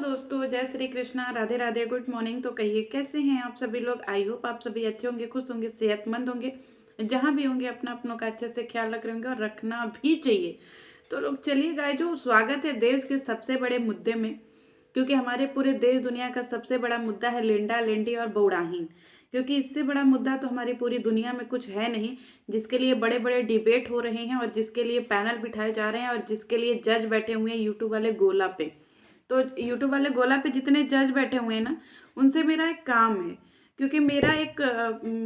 दोस्तों, जय Shri Krishna, Radhe Radhe, good morning. तो कहिए कैसे हैं आप सभी लोग। आई होप आप सभी अच्छे होंगे, खुश होंगे, सेहतमंद होंगे। जहाँ भी होंगे अपना अपनों का अच्छे से ख्याल रख रहे होंगे और रखना भी चाहिए। तो लोग चलिए गाइस, जो स्वागत है देश के सबसे बड़े मुद्दे में। क्योंकि हमारे पूरे देश दुनिया का सबसे बड़ा मुद्दा है लेंडा लेंडी और बौड़ाहीन। क्योंकि इससे बड़ा मुद्दा तो हमारी पूरी दुनिया में कुछ है नहीं, जिसके लिए बड़े बड़े डिबेट हो रहे हैं और जिसके लिए पैनल बिठाए जा रहे हैं और जिसके लिए जज बैठे हुए हैं यूट्यूब वाले गोला पे। तो यूट्यूब वाले गोला पे जितने जज बैठे हुए हैं ना, उनसे मेरा एक काम है। क्योंकि मेरा एक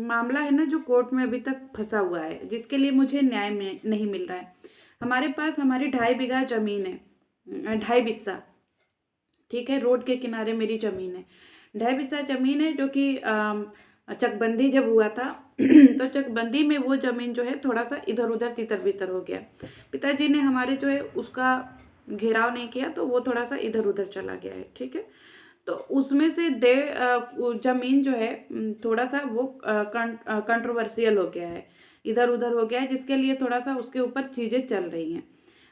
मामला है ना, जो कोर्ट में अभी तक फंसा हुआ है, जिसके लिए मुझे न्याय नहीं मिल रहा है। हमारे पास हमारी 2.5 बीघा जमीन है, 2.5 बिस्सा। ठीक है, रोड के किनारे मेरी ज़मीन है। 2.5 बिस्सा ज़मीन है, जो कि चकबंदी जब हुआ था तो चकबंदी में वो ज़मीन जो है थोड़ा सा इधर उधर तितर बितर हो गया। पिताजी ने हमारे जो है उसका घेराव नहीं किया, तो वो थोड़ा सा इधर उधर चला गया है। ठीक है, तो उसमें से वो ज़मीन जो है थोड़ा सा वो कंट्रोवर्शियल हो गया है, इधर उधर हो गया है, जिसके लिए थोड़ा सा उसके ऊपर चीज़ें चल रही हैं।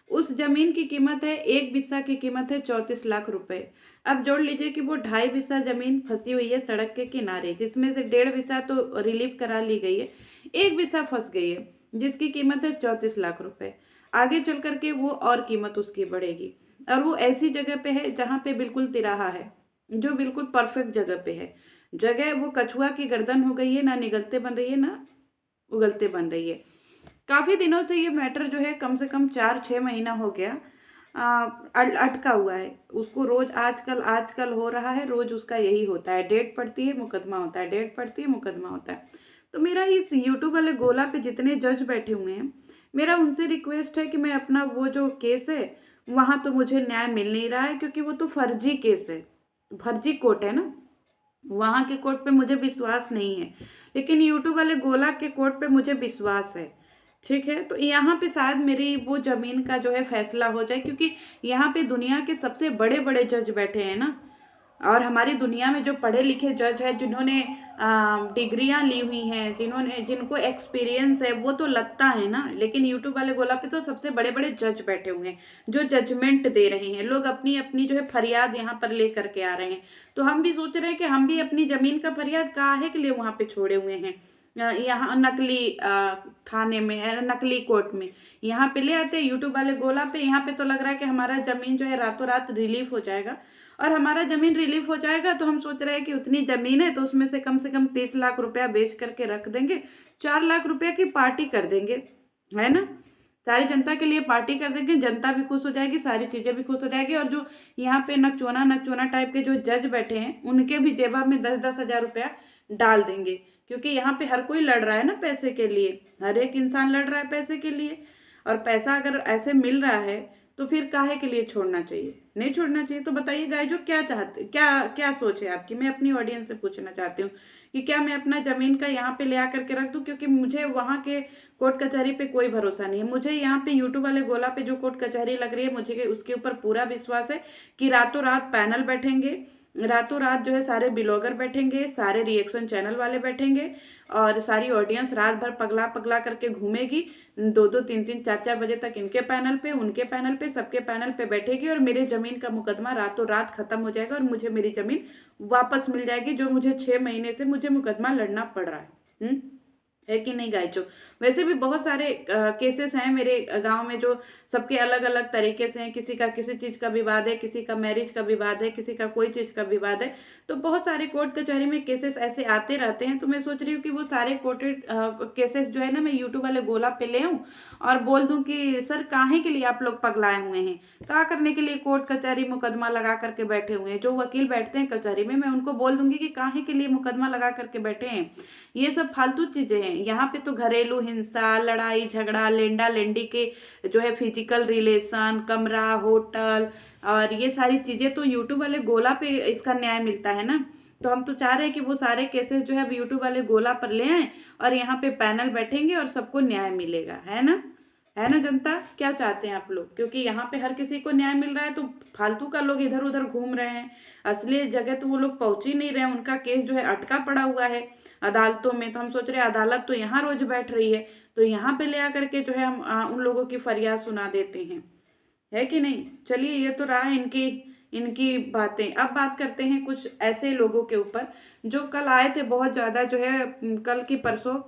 उस जमीन की कीमत है, 1 बिस्सा की कीमत है 34 लाख रुपए। अब जोड़ लीजिए कि वो 2.5 बिस्सा जमीन फंसी हुई है सड़क के किनारे, जिसमें से 1.5 बिस्सा तो रिलीव करा ली गई है, 1 बिस्सा फंस गई है, जिसकी कीमत है 34 लाख रुपए। आगे चल करके वो और कीमत उसकी बढ़ेगी। और वो ऐसी जगह पे है जहाँ पे बिल्कुल तिराहा है, जो बिल्कुल परफेक्ट जगह पे है। जगह वो कछुआ की गर्दन हो गई है, ना निगलते बन रही है ना उगलते बन रही है। काफ़ी दिनों से ये मैटर जो है, कम से कम 4-6 महीना हो गया अटका हुआ है। उसको रोज आजकल आजकल हो रहा है, रोज उसका यही होता है, डेट पड़ती है मुकदमा होता है, डेट पड़ती है मुकदमा होता है। तो मेरा इस यूट्यूब वाले गोला पे जितने जज बैठे हुए हैं, मेरा उनसे रिक्वेस्ट है कि मैं अपना वो जो केस है, वहाँ तो मुझे न्याय मिल नहीं रहा है, क्योंकि वो तो फर्जी केस है, फर्जी कोर्ट है ना। वहाँ के कोर्ट पे मुझे विश्वास नहीं है, लेकिन यूट्यूब वाले गोला के कोर्ट पे मुझे विश्वास है। ठीक है, तो यहाँ पे शायद मेरी वो ज़मीन का जो है फैसला हो जाए, क्योंकि यहाँ पे दुनिया के सबसे बड़े बड़े जज बैठे हैं ना। और हमारी दुनिया में जो पढ़े लिखे जज हैं, जिन्होंने डिग्रियां ली हुई हैं, जिनको एक्सपीरियंस है, वो तो लगता है ना। लेकिन यूट्यूब वाले गोला पे तो सबसे बड़े बड़े जज बैठे हुए हैं, जो जजमेंट दे रहे हैं। लोग अपनी अपनी जो है फरियाद यहाँ पर ले करके आ रहे हैं। तो हम भी सोच रहे हैं कि हम भी अपनी ज़मीन का फरियाद काहे के लिए वहाँ पे छोड़े हुए हैं, यहाँ नकली थाने में, नकली कोर्ट में। यहाँ पे ले आते हैं यूट्यूब वाले गोला पे। यहाँ पे तो लग रहा है कि हमारा ज़मीन जो है रातों रात रिलीफ हो जाएगा। और हमारा ज़मीन रिलीफ हो जाएगा तो हम सोच रहे हैं कि उतनी ज़मीन है तो उसमें से कम 30 लाख रुपया बेच करके रख देंगे, 4 लाख रुपया की पार्टी कर देंगे, है ना। सारी जनता के लिए पार्टी कर देंगे, जनता भी खुश हो जाएगी, सारी चीज़ें भी खुश हो जाएगी। और जो यहाँ पे नकचोना नकचोना टाइप के जो जज बैठे हैं, उनके भी जेबा में 10-10 हज़ार रुपया डाल देंगे। क्योंकि यहाँ पे हर कोई लड़ रहा है ना पैसे के लिए, हर एक इंसान लड़ रहा है पैसे के लिए। और पैसा अगर ऐसे मिल रहा है तो फिर काहे के लिए छोड़ना चाहिए, नहीं छोड़ना चाहिए। तो बताइए गाइस, जो क्या चाहते, क्या क्या सोच है आपकी। मैं अपनी ऑडियंस से पूछना चाहती हूँ कि क्या मैं अपना ज़मीन का यहाँ पे ले आकर के रख दूँ, क्योंकि मुझे वहाँ के कोर्ट कचहरी पे कोई भरोसा नहीं है। मुझे यहाँ पे यूट्यूब वाले गोला पे जो कोर्ट कचहरी लग रही है, मुझे उसके ऊपर पूरा विश्वास है कि रातों रात पैनल बैठेंगे, रातों रात जो है सारे ब्लॉगर बैठेंगे, सारे रिएक्शन चैनल वाले बैठेंगे, और सारी ऑडियंस रात भर पगला पगला करके घूमेगी। 2-2, 3-3, 4-4 बजे तक इनके पैनल पे, उनके पैनल पे, सबके पैनल पे बैठेगी, और मेरे ज़मीन का मुकदमा रातों रात खत्म हो जाएगा और मुझे मेरी ज़मीन वापस मिल जाएगी, जो मुझे 6 महीने से मुझे मुकदमा लड़ना पड़ रहा है। है कि नहीं गाइजो। वैसे भी बहुत सारे केसेस हैं मेरे गांव में, जो सबके अलग अलग तरीके से हैं। किसी का किसी चीज़ का विवाद है, किसी का मैरिज का विवाद है, किसी का कोई चीज़ का विवाद है। तो बहुत सारे कोर्ट कचहरी में केसेस ऐसे आते रहते हैं। तो मैं सोच रही हूँ कि वो सारे कोर्टेड केसेस जो है ना, मैं यूट्यूब वाले गोला पे ले आऊँ और बोल दूँ कि सर काहे के लिए आप लोग पगलाए हुए हैं, क्या करने के लिए कोर्ट कचहरी मुकदमा लगा करके बैठे हुए हैं। जो वकील बैठते हैं कचहरी में, मैं उनको बोल दूंगी कि काहे के लिए मुकदमा लगा करके बैठे हैं, ये सब फालतू चीज़ें हैं। यहाँ पे तो घरेलू हिंसा, लड़ाई झगड़ा, लेंडा लेंडी के जो है फिजिकल रिलेशन, कमरा, होटल, और ये सारी चीज़ें तो यूट्यूब वाले गोला पे इसका न्याय मिलता है ना। तो हम तो चाह रहे हैं कि वो सारे केसेस जो है अब यूट्यूब वाले गोला पर ले आएं, और यहाँ पे पैनल बैठेंगे और सबको न्याय मिलेगा, है ना। है ना जनता, क्या चाहते हैं आप लोग। क्योंकि यहाँ पे हर किसी को न्याय मिल रहा है, तो फालतू का लोग इधर उधर घूम रहे हैं। असली जगह तो वो लोग पहुंच ही नहीं रहे हैं, उनका केस जो है अटका पड़ा हुआ है अदालतों में। तो हम सोच रहे हैं अदालत तो यहाँ रोज बैठ रही है, तो यहाँ पे ले आकर के जो है हम उन लोगों की फरियाद सुना देते हैं, है कि नहीं। चलिए, ये तो रहा इनकी इनकी बातें। अब बात करते हैं कुछ ऐसे लोगों के ऊपर जो कल आए थे, बहुत ज़्यादा जो है कल की परसों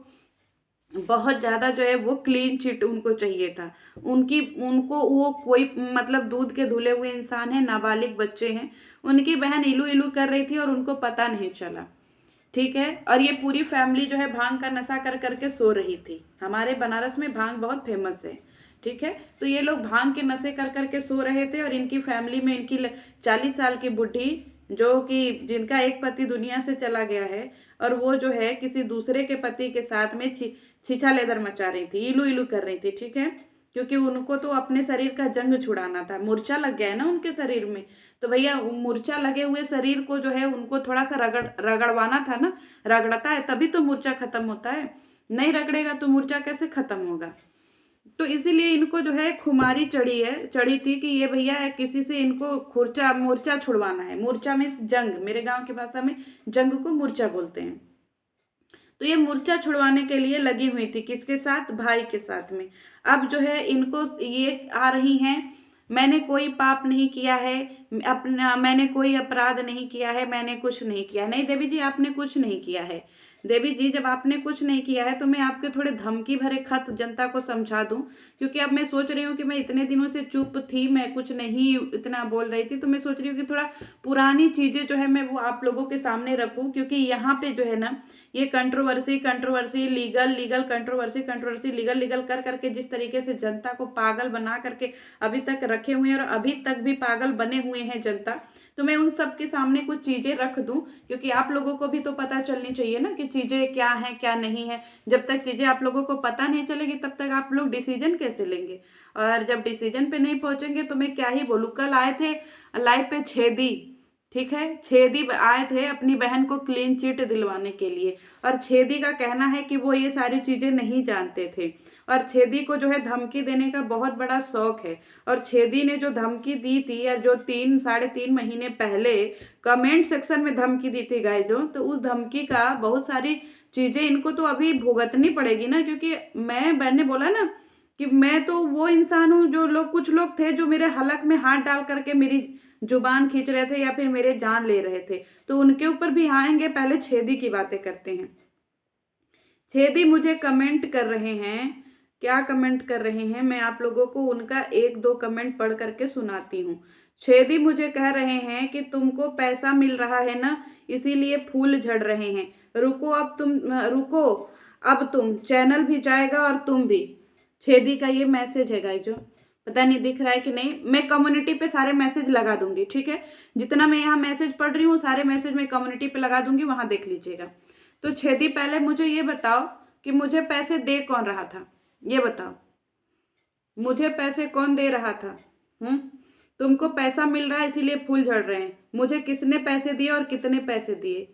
बहुत ज़्यादा जो है वो क्लीन चिट उनको चाहिए था। उनकी उनको वो कोई मतलब दूध के धुले हुए इंसान है, नाबालिग बच्चे हैं। उनकी बहन इलू इलू कर रही थी और उनको पता नहीं चला। ठीक है, और ये पूरी फैमिली जो है भांग का नशा कर करके सो रही थी। हमारे बनारस में भांग बहुत फेमस है। ठीक है, तो ये लोग भांग के नशे कर करके सो रहे थे और इनकी फैमिली में इनकी 40 साल की बुढ़ी, जो कि जिनका एक पति दुनिया से चला गया है, और वो जो है किसी दूसरे के पति के साथ में छीछा लेदर मचा रही थी, इलू इलू कर रही थी। ठीक है, क्योंकि उनको तो अपने शरीर का जंग छुड़ाना था। मूर्छा लग गया है ना उनके शरीर में, तो भैया मूर्छा लगे हुए शरीर को जो है उनको थोड़ा सा रगड़वाना था ना। रगड़ता है तभी तो मूर्छा खत्म होता है, नहीं रगड़ेगा तो मूर्छा कैसे खत्म होगा। तो इसीलिए इनको जो है खुमारी चढ़ी थी कि ये भैया किसी से इनको खुर्चा मूर्छा छुड़वाना है। मूर्छा मीन्स जंग, मेरे गांव की भाषा में जंग को मूर्छा बोलते हैं। तो ये मूर्छा छुड़वाने के लिए लगी हुई थी, किसके साथ? भाई के साथ में। अब जो है इनको ये आ रही हैं, मैंने कोई पाप नहीं किया है, अपना मैंने कोई अपराध नहीं किया है, मैंने कुछ नहीं किया। नहीं देवी जी, आपने कुछ नहीं किया है। देवी जी, जब आपने कुछ नहीं किया है तो मैं आपके थोड़े धमकी भरे खत जनता को समझा दूं, क्योंकि अब मैं सोच रही हूँ कि मैं इतने दिनों से चुप थी, मैं कुछ नहीं इतना बोल रही थी, तो मैं सोच रही हूँ कि थोड़ा पुरानी चीज़ें जो है मैं वो आप लोगों के सामने रखूँ, क्योंकि यहाँ पे जो है ना ये कंट्रोवर्सी लीगल कंट्रोवर्सी लीगल कर करके जिस तरीके से जनता को पागल बना करके अभी तक रखे हुए हैं और अभी तक भी पागल बने हुए हैं जनता, तो मैं उन सब के सामने कुछ चीज़ें रख दूं, क्योंकि आप लोगों को भी तो पता चलनी चाहिए ना कि चीज़ें क्या हैं क्या नहीं है। जब तक चीज़ें आप लोगों को पता नहीं चलेगी तब तक आप लोग डिसीजन कैसे लेंगे, और जब डिसीजन पे नहीं पहुंचेंगे तो मैं क्या ही बोलूँ। कल आए थे लाइव पे छेदी, ठीक है, छेदी आए थे अपनी बहन को क्लीन चिट दिलवाने के लिए, और छेदी का कहना है कि वो ये सारी चीज़ें नहीं जानते थे, और छेदी को जो है धमकी देने का बहुत बड़ा शौक है। और छेदी ने जो धमकी दी थी, या जो 3 साढ़े 3 महीने पहले कमेंट सेक्शन में धमकी दी थी गाइस, जो तो उस धमकी का बहुत सारी चीज़ें इनको तो अभी भुगतनी पड़ेगी ना, क्योंकि मैंने बोला ना कि मैं तो वो इंसान हूँ, जो लोग कुछ लोग थे जो मेरे हलक में हाथ डाल करके मेरी जुबान खींच रहे थे या फिर मेरे जान ले रहे थे, तो उनके ऊपर भी आएंगे। पहले छेदी की बातें करते हैं। छेदी मुझे कमेंट कर रहे हैं, क्या कमेंट कर रहे हैं, मैं आप लोगों को उनका एक दो कमेंट पढ़ करके सुनाती हूँ। छेदी मुझे कह रहे हैं कि तुमको पैसा मिल रहा है ना, इसीलिए फूल झड़ रहे हैं। रुको, अब तुम चैनल भी जाएगा और तुम भी। छेदी का ये मैसेज है गाइस, जो पता नहीं दिख रहा है कि नहीं, मैं कम्युनिटी पे सारे मैसेज लगा दूंगी। ठीक है, जितना मैं यहाँ मैसेज पढ़ रही हूँ सारे मैसेज मैं कम्युनिटी पे लगा दूंगी, वहां देख लीजिएगा। तो छेदी, पहले मुझे ये बताओ कि मुझे पैसे दे कौन रहा था, ये बताओ, मुझे पैसे कौन दे रहा था? हम्म, तुमको पैसा मिल रहा है इसीलिए फूल झड़ रहे हैं। मुझे किसने पैसे दिए और कितने पैसे दिए?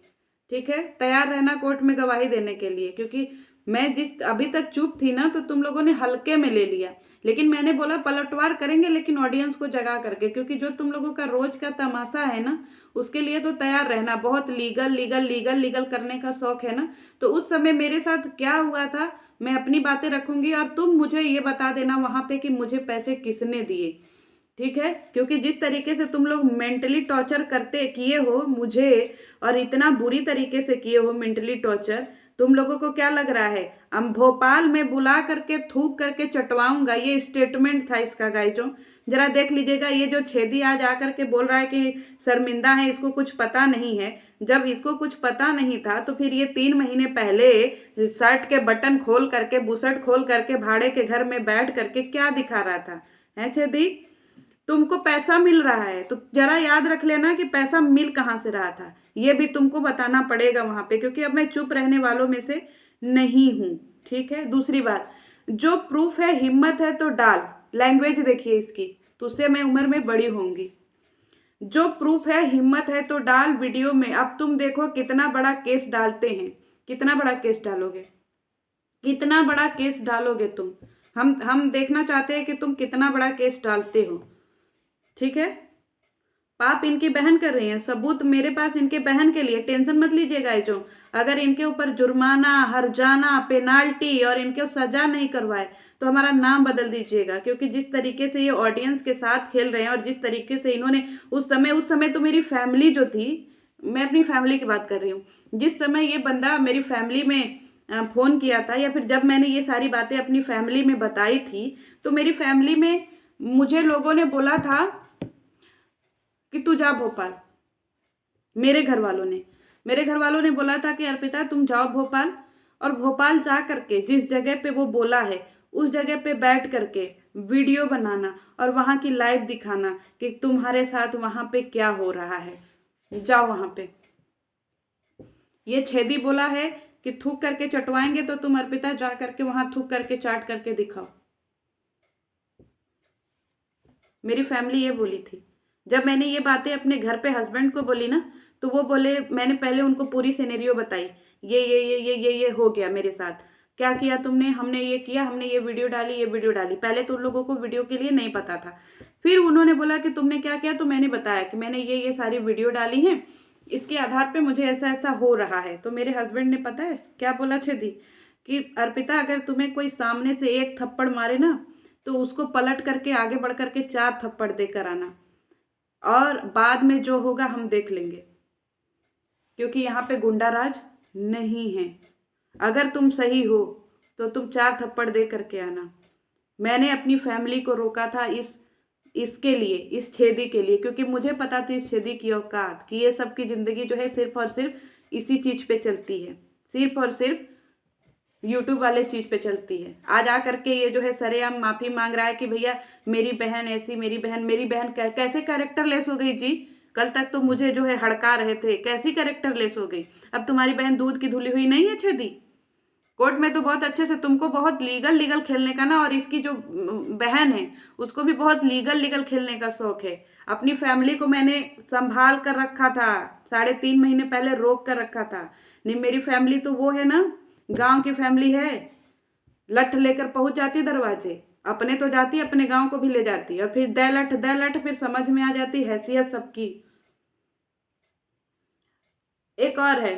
ठीक है, तैयार रहना कोर्ट में गवाही देने के लिए, क्योंकि मैं जिस अभी तक चुप थी ना, तो तुम लोगों ने हल्के में ले लिया, लेकिन मैंने बोला पलटवार करेंगे, लेकिन ऑडियंस को जगा करके, क्योंकि जो तुम लोगों का रोज का तमाशा है ना, उसके लिए तो तैयार रहना। बहुत लीगल करने का शौक है ना, तो उस समय मेरे साथ क्या हुआ था मैं अपनी बातें रखूंगी, और तुम मुझे ये बता देना वहां पे कि मुझे पैसे किसने दिए। ठीक है, क्योंकि जिस तरीके से तुम लोग मेंटली टॉर्चर करते किए हो मुझे, और इतना बुरी तरीके से किए हो मेंटली टॉर्चर, तुम लोगों को क्या लग रहा है हम भोपाल में बुला करके थूक करके चटवाऊंगा? ये स्टेटमेंट था इसका गाइजों, जरा देख लीजिएगा। ये जो छेदी आज आकर के बोल रहा है कि शर्मिंदा है, इसको कुछ पता नहीं है। जब इसको कुछ पता नहीं था तो फिर ये 3 महीने पहले शर्ट के बटन खोल करके, बुशर्ट खोल करके भाड़े के घर में बैठ करके क्या दिखा रहा था? है छेदी, तुमको पैसा मिल रहा है तो जरा याद रख लेना कि पैसा मिल कहाँ से रहा था, ये भी तुमको बताना पड़ेगा वहां पे, क्योंकि अब मैं चुप रहने वालों में से नहीं हूं। ठीक है, दूसरी बात, जो प्रूफ है हिम्मत है तो डाल, लैंग्वेज देखिए इसकी, तुझसे मैं उम्र में बड़ी होंगी। जो प्रूफ है हिम्मत है तो डाल वीडियो में। अब तुम देखो कितना बड़ा केस डालते हैं, कितना बड़ा केस डालोगे, कितना बड़ा केस डालोगे तुम। हम देखना चाहते हैं कि तुम कितना बड़ा केस डालते हो। ठीक है, पाप इनकी बहन कर रही है, सबूत मेरे पास इनके बहन के लिए, टेंशन मत लीजिएगा। ये जो अगर इनके ऊपर जुर्माना, हर्जाना, पेनाल्टी और इनके सजा नहीं करवाए तो हमारा नाम बदल दीजिएगा, क्योंकि जिस तरीके से ये ऑडियंस के साथ खेल रहे हैं और जिस तरीके से इन्होंने उस समय तो मेरी फैमिली जो थी, मैं अपनी फैमिली की बात कर रही हूँ, जिस समय ये बंदा मेरी फैमिली में फ़ोन किया था, या फिर जब मैंने ये सारी बातें अपनी फैमिली में बताई थी, तो मेरी फैमिली में मुझे लोगों ने बोला था कि तू जा भोपाल। मेरे घर वालों ने बोला था कि अर्पिता तुम जाओ भोपाल, और भोपाल जा करके जिस जगह पे वो बोला है उस जगह पे बैठ करके वीडियो बनाना और वहाँ की लाइव दिखाना कि तुम्हारे साथ वहाँ पे क्या हो रहा है। जाओ वहाँ पे। ये छेदी बोला है कि थूक करके चटवाएंगे, तो तुम अर्पिता जा करके वहाँ थूक करके चाट करके दिखाओ। मेरी फैमिली ये बोली थी। जब मैंने ये बातें अपने घर पे हस्बैंड को बोली ना, तो वो बोले, मैंने पहले उनको पूरी सिनेरियो बताई, ये हो गया मेरे साथ, क्या किया तुमने, हमने ये किया, हमने ये वीडियो डाली। पहले तो उन लोगों को वीडियो के लिए नहीं पता था। फिर उन्होंने बोला कि तुमने क्या किया, तो मैंने बताया कि मैंने ये सारी वीडियो डाली हैं, इसके आधार पे मुझे ऐसा ऐसा हो रहा है। तो मेरे हस्बैंड ने पता है क्या बोला छेदी, कि अर्पिता अगर तुम्हें कोई सामने से एक थप्पड़ मारे ना, तो उसको पलट करके आगे बढ़ करके 4 थप्पड़ देकर आना, और बाद में जो होगा हम देख लेंगे, क्योंकि यहाँ पे गुंडा राज नहीं है। अगर तुम सही हो तो तुम 4 थप्पड़ दे करके आना। मैंने अपनी फैमिली को रोका था इसके लिए, इस छेदी के लिए, क्योंकि मुझे पता थी इस छेदी की औकात, कि ये सबकी ज़िंदगी जो है सिर्फ और सिर्फ इसी चीज़ पे चलती है, सिर्फ और सिर्फ यूट्यूब वाले चीज़ पे चलती है। आज आ करके ये जो है सरेआम माफ़ी मांग रहा है कि भैया मेरी बहन ऐसी, मेरी बहन कैसे कैरेक्टर लेस हो गई जी। कल तक तो मुझे जो है हड़का रहे थे, कैसी कैरेक्टर लेस हो गई। अब तुम्हारी बहन दूध की धुली हुई नहीं है छेदी। कोर्ट में तो बहुत अच्छे से तुमको बहुत लीगल खेलने का ना, और इसकी जो बहन है उसको भी बहुत लीगल खेलने का शौक है। अपनी फैमिली को मैंने संभाल कर रखा था, 3.5 महीने पहले रोक कर रखा था। नहीं, मेरी फैमिली तो वो है ना, गांव की फैमिली है, लठ लेकर पहुंच जाती दरवाजे, अपने तो जाती, अपने गांव को भी ले जाती, और फिर दे लठ फिर समझ में आ जाती हैसियत सबकी। एक और है,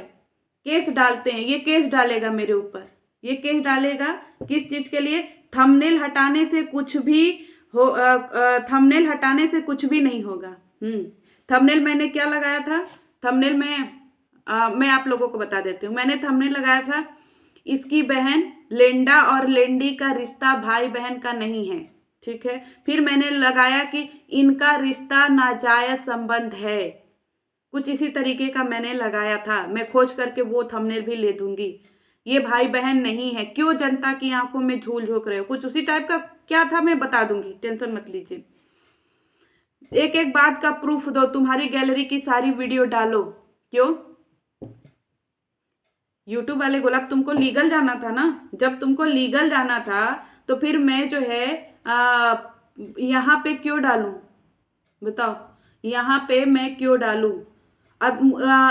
केस डालते हैं, ये केस डालेगा मेरे ऊपर, ये केस डालेगा किस चीज के लिए, थंबनेल हटाने से कुछ भी हो, थंबनेल हटाने से कुछ भी नहीं होगा। थंबनेल मैंने क्या लगाया था, थंबनेल में मैं आप लोगों को बता देती हूँ। मैंने थंबनेल लगाया था, इसकी बहन लेंडा और लेंडी का रिश्ता भाई बहन का नहीं है, ठीक है। फिर मैंने लगाया कि इनका रिश्ता नाजायज संबंध है, कुछ इसी तरीके का मैंने लगाया था। मैं खोज करके वो थंबनेल भी ले दूंगी। ये भाई बहन नहीं है, क्यों जनता की आंखों में झूल झोंक रहे हो, कुछ उसी टाइप का क्या था मैं बता दूंगी, टेंशन मत लीजिए। एक एक बात का प्रूफ दो, तुम्हारी गैलरी की सारी वीडियो डालो। क्यों? यूट्यूब वाले गुलाब, तुमको लीगल जाना था ना, जब तुमको लीगल जाना था तो फिर मैं जो है यहाँ पे क्यों डालूं, बताओ, यहाँ पे मैं क्यों डालूं। अब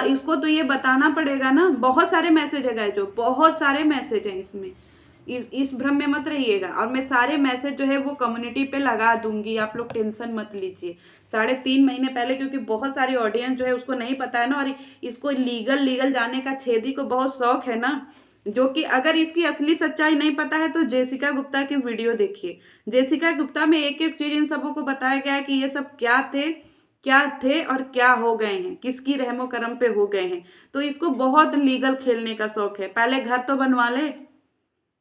इसको तो ये बताना पड़ेगा ना। बहुत सारे मैसेज है गाइस, जो बहुत सारे मैसेज हैं इसमें, इस भ्रम में मत रहिएगा। और मैं सारे मैसेज जो है वो कम्युनिटी पे लगा दूंगी, आप लोग टेंशन मत लीजिए। 3.5 महीने पहले, क्योंकि बहुत सारी ऑडियंस जो है उसको नहीं पता है ना, और इसको लीगल जाने का छेदी को बहुत शौक है ना, जो कि अगर इसकी असली सच्चाई नहीं पता है तो जेसिका गुप्ता की वीडियो देखिए। जेसिका गुप्ता में एक एक चीज इन सबों को बताया गया है कि ये सब क्या थे और क्या हो गए हैं, किसकी रहमो करम पे हो गए हैं। तो इसको बहुत लीगल खेलने का शौक है। पहले घर तो बनवा ले,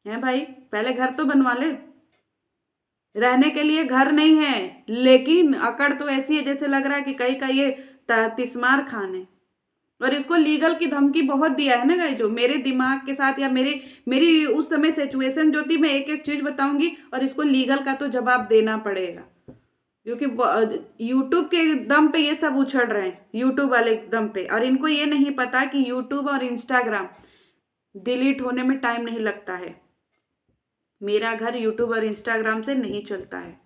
हैं भाई, पहले घर तो बनवा ले। रहने के लिए घर नहीं है, लेकिन अकड़ तो ऐसी है जैसे लग रहा है कि कहीं का ये तिस्मार खान है। और इसको लीगल की धमकी बहुत दिया है ना गाइस, जो मेरे दिमाग के साथ, या मेरी उस समय सिचुएशन जो थी, मैं एक एक चीज बताऊंगी और इसको लीगल का तो जवाब देना पड़ेगा, क्योंकि यूट्यूब के दम पे ये सब उछल रहे हैं, यूट्यूब वाले दम पे। और इनको ये नहीं पता कि यूट्यूब और इंस्टाग्राम डिलीट होने में टाइम नहीं लगता है। मेरा घर यूट्यूब और इंस्टाग्राम से नहीं चलता है।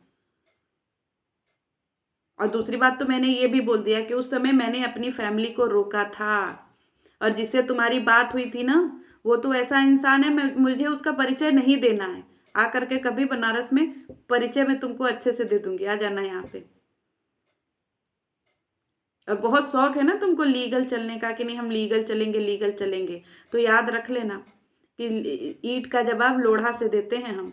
और दूसरी बात तो मैंने ये भी बोल दिया कि उस समय मैंने अपनी फैमिली को रोका था, और जिससे तुम्हारी बात हुई थी ना, वो तो ऐसा इंसान है, मुझे उसका परिचय नहीं देना है। आ करके कभी बनारस में परिचय मैं तुमको अच्छे से दे दूंगी, आ जाना यहाँ पे। और बहुत शौक है ना तुमको लीगल चलने का कि नहीं हम लीगल चलेंगे लीगल चलेंगे, तो याद रख लेना कि ईंट का जवाब लोढ़ा से देते हैं हम।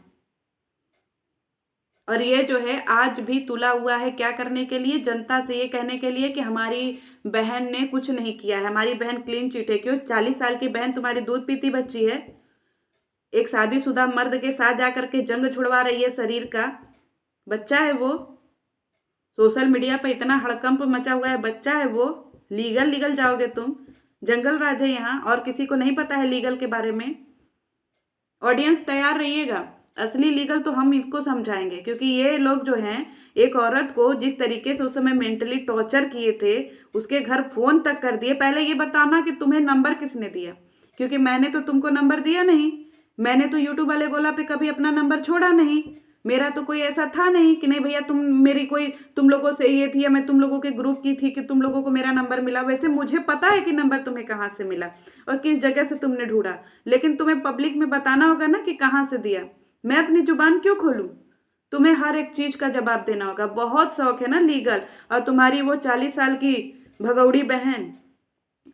और ये जो है आज भी तुला हुआ है क्या करने के लिए, जनता से ये कहने के लिए कि हमारी बहन ने कुछ नहीं किया है, हमारी बहन क्लीन चिट है। क्यों? 40 साल की बहन तुम्हारी दूध पीती बच्ची है, एक शादीशुदा मर्द के साथ जाकर के जंग छुड़वा रही है शरीर का, बच्चा है वो, सोशल मीडिया पे इतना हड़कंप मचा हुआ है, बच्चा है वो, लीगल लीगल जाओगे तुम? जंगल राज है यहाँ और किसी को नहीं पता है लीगल के बारे में। ऑडियंस तैयार रहिएगा, असली लीगल तो हम इनको समझाएंगे, क्योंकि ये लोग जो हैं एक औरत को जिस तरीके से उस समय मेंटली टॉर्चर किए थे, उसके घर फोन तक कर दिए। पहले ये बताना कि तुम्हें नंबर किसने दिया, क्योंकि मैंने तो तुमको नंबर दिया नहीं, मैंने तो यूट्यूब वाले गोला पे कभी अपना नंबर छोड़ा नहीं, मेरा तो कोई ऐसा था नहीं कि नहीं भैया तुम मेरी कोई तुम लोगों से ये थी या मैं तुम लोगों के ग्रुप की थी कि तुम लोगों को मेरा नंबर मिला। वैसे मुझे पता है कि नंबर तुम्हें कहाँ से मिला और किस जगह से तुमने ढूंढा, लेकिन तुम्हें पब्लिक में बताना होगा ना कि कहाँ से दिया। मैं अपनी जुबान क्यों खोलूं? तुम्हें हर एक चीज का जवाब देना होगा। बहुत शौक है ना लीगल, और तुम्हारी वो 40 साल की भगौड़ी बहन,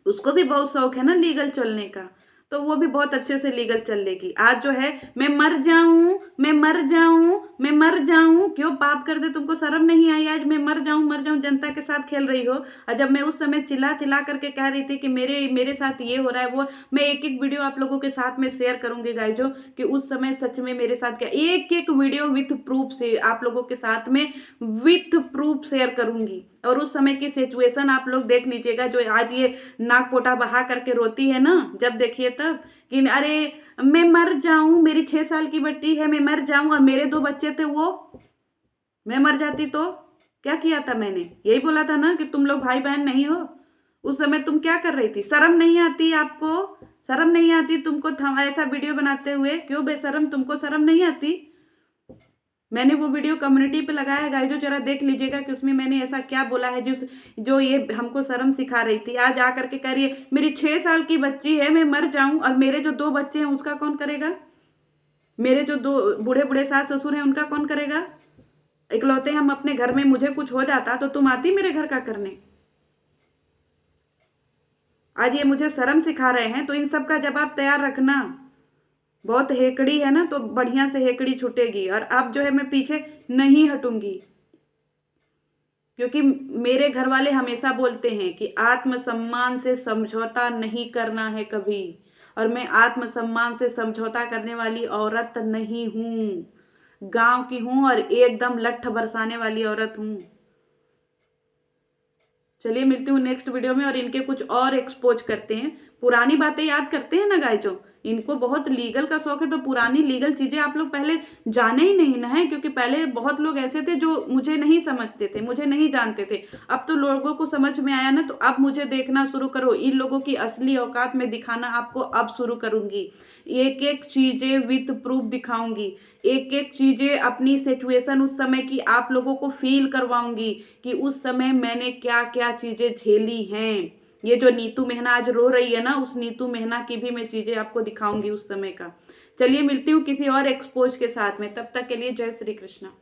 उसको भी बहुत शौक है ना लीगल चलने का, तो वो भी बहुत अच्छे से लीगल चल लेगी। आज जो है मैं मर जाऊं, मैं मर जाऊं, मैं मर जाऊं, क्यों पाप कर दे? तुमको शर्म नहीं आई? आज मैं मर जाऊं जनता के साथ खेल रही हो। और जब मैं उस समय चिल्ला चिल्ला करके कह रही थी कि मेरे मेरे साथ ये हो रहा है वो, मैं एक एक वीडियो आप लोगों के साथ में शेयर करूंगी गाइजो कि उस समय सच में मेरे साथ क्या, एक एक वीडियो विथ प्रूफ से आप लोगों के साथ में विथ प्रूफ शेयर करूंगी। और उस समय की सिचुएशन आप लोग देख लीजिएगा, जो आज ये नाक पोटा बहा करके रोती है ना, जब देखिए तब कि अरे मैं मर जाऊं, मेरी 6 साल की बेटी है, मैं मर जाऊं, और मेरे 2 बच्चे थे वो, मैं मर जाती तो क्या किया था? मैंने यही बोला था ना कि तुम लोग भाई बहन नहीं हो। उस समय तुम क्या कर रही थी? शर्म नहीं आती आपको? शर्म नहीं आती तुमको ऐसा वीडियो बनाते हुए? क्यों बेशरम, तुमको शर्म नहीं आती? मैंने वो वीडियो कम्युनिटी पे लगाया है गाइजो, जरा देख लीजिएगा कि उसमें मैंने ऐसा क्या बोला है जो ये हमको शर्म सिखा रही थी। आज आकर के कह रही है मेरी 6 साल की बच्ची है, मैं मर जाऊं, और मेरे जो 2 बच्चे हैं उसका कौन करेगा? मेरे जो 2 बूढ़े बूढ़े सास ससुर हैं उनका कौन करेगा? इकलौते हम अपने घर में, मुझे कुछ हो जाता तो तुम आती मेरे घर का करने? आज ये मुझे शर्म सिखा रहे हैं, तो इन सब का जवाब तैयार रखना। बहुत हेकड़ी है ना, तो बढ़िया से हेकड़ी छूटेगी। और अब जो है मैं पीछे नहीं हटूंगी, क्योंकि मेरे घर वाले हमेशा बोलते हैं कि आत्मसम्मान से समझौता नहीं करना है कभी, और मैं आत्मसम्मान से समझौता करने वाली औरत नहीं हूँ। गांव की हूँ और एकदम लट्ठ बरसाने वाली औरत हूँ। चलिए मिलती हूँ नेक्स्ट वीडियो में, और इनके कुछ और एक्सपोज करते हैं। पुरानी बातें याद करते हैं ना गाइजो, इनको बहुत लीगल का शौक है, तो पुरानी लीगल चीजें आप लोग पहले जाने ही नहीं ना है, क्योंकि पहले बहुत लोग ऐसे थे जो मुझे नहीं समझते थे, मुझे नहीं जानते थे। अब तो लोगों को समझ में आया ना, तो अब मुझे देखना शुरू करो। इन लोगों की असली औकात में दिखाना आपको अब शुरू करूंगी। एक एक चीजें विथ प्रूफ दिखाऊंगी, एक एक चीजें अपनी सिचुएशन उस समय की आप लोगों को फील करवाऊंगी कि उस समय मैंने क्या क्या चीजें झेली हैं। ये जो नीतू मेहना आज रो रही है ना, उस नीतू मेहना की भी मैं चीजें आपको दिखाऊंगी उस समय का। चलिए मिलती हूँ किसी और एक्सपोज के साथ में, तब तक के लिए जय श्री कृष्णा।